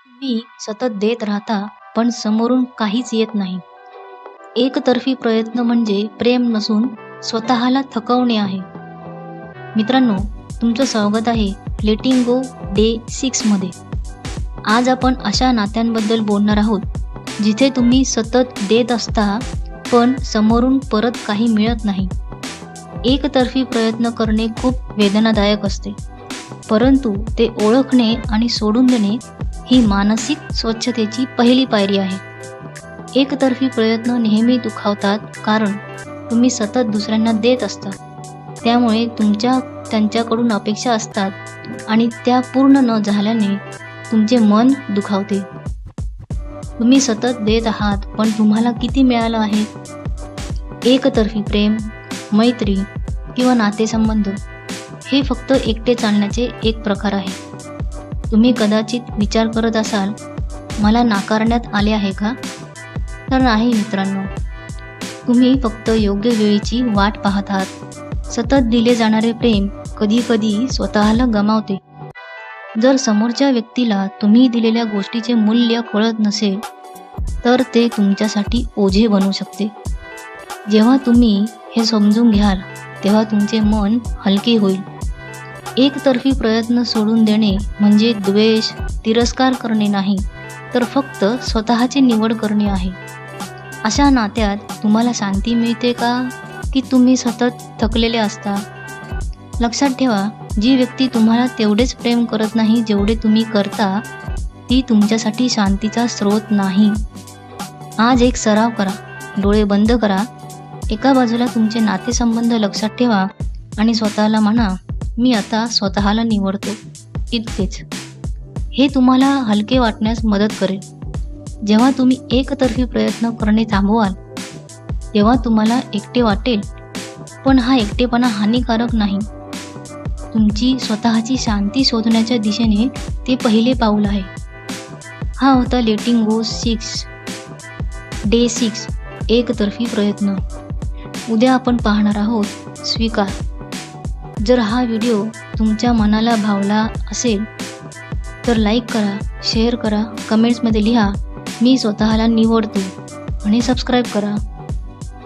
तुम्ही सतत देत राहता पण समोरून काहीच येत नाही. एकतर्फी प्रयत्न म्हणजे प्रेम नसून स्वतःला थकवणे आहे. मित्रांनो, तुमचं स्वागत आहे लेटिंग गो डे 6 मध्ये. आज आपण अशा नात्यांबद्दल बोलणार आहोत जिथे तुम्ही सतत देत असता पण समोरून परत काही मिळत नाही. एकतर्फी प्रयत्न करणे खूप वेदनादायक असते, परंतु ते ओळखणे आणि सोडून देणे ही मानसिक स्वच्छतेची पहिली पायरी आहे. एकतर्फी प्रयत्न नेहमी दुखावतात कारण तुम्ही सतत दुसऱ्यांना देत असता, त्यामुळे त्यांच्याकडून अपेक्षा असतात आणि त्या पूर्ण न झाल्याने तुमचे मन दुखावते. तुम्ही सतत देत आहात पण तुम्हाला किती मिळालं आहे? एकतर्फी प्रेम, मैत्री किंवा नातेसंबंध हे फक्त एकटे चालण्याचे एक प्रकार आहे. तुम्ही कदाचित विचार करत असाल, मला नाकारण्यात आले आहे का? तर नाही मित्रांनो, तुम्ही फक्त योग्य वेळेची वाट पाहत आहात. सतत दिले जाणारे प्रेम कधी कधी स्वतःला गमावते. जर समोरच्या व्यक्तीला तुम्ही दिलेल्या गोष्टीचे मूल्य कळत नसेल तर ते तुमच्यासाठी ओझे बनू शकते. जेव्हा तुम्ही हे समजून घ्याल तेव्हा तुमचे मन हलके होईल. एकतर्फी प्रयत्न सोडून देणे म्हणजे द्वेष, तिरस्कार करणे नाही, तर फक्त स्वतःची निवड करणे आहे. अशा नात्यात तुम्हाला शांती मिळते का की तुम्ही सतत थकलेले असता? लक्षात ठेवा, जी व्यक्ती तुम्हाला तेवढेच प्रेम करत नाही जेवढे तुम्ही करता, ती तुमच्यासाठी शांतीचा स्रोत नाही. आज एक सराव करा. डोळे बंद करा. एका बाजूला तुमचे नातेसंबंध लक्षात ठेवा आणि स्वतःला म्हणा, मी आता स्वतःला निवडतो. इतकेच. हे तुम्हाला हलके वाटण्यास मदत करेल. जेव्हा तुम्ही एकतर्फी प्रयत्न करणे थांबवाल तेव्हा तुम्हाला एकटे वाटेल, पण हा एकटेपणा हानिकारक नाही. तुमची स्वतःची शांती शोधण्याच्या दिशेने ते पहिले पाऊल आहे. हा होता लेटिंग गो डे 6 एकतर्फी प्रयत्न. उद्या आपण पाहणार आहोत स्वीकार. जर हा व्हिडिओ तुमच्या मनाला भावला असेल तर लाईक करा, शेअर करा, कमेंट्समध्ये लिहा, मी स्वतःला निवडतो आणि सबस्क्राईब करा.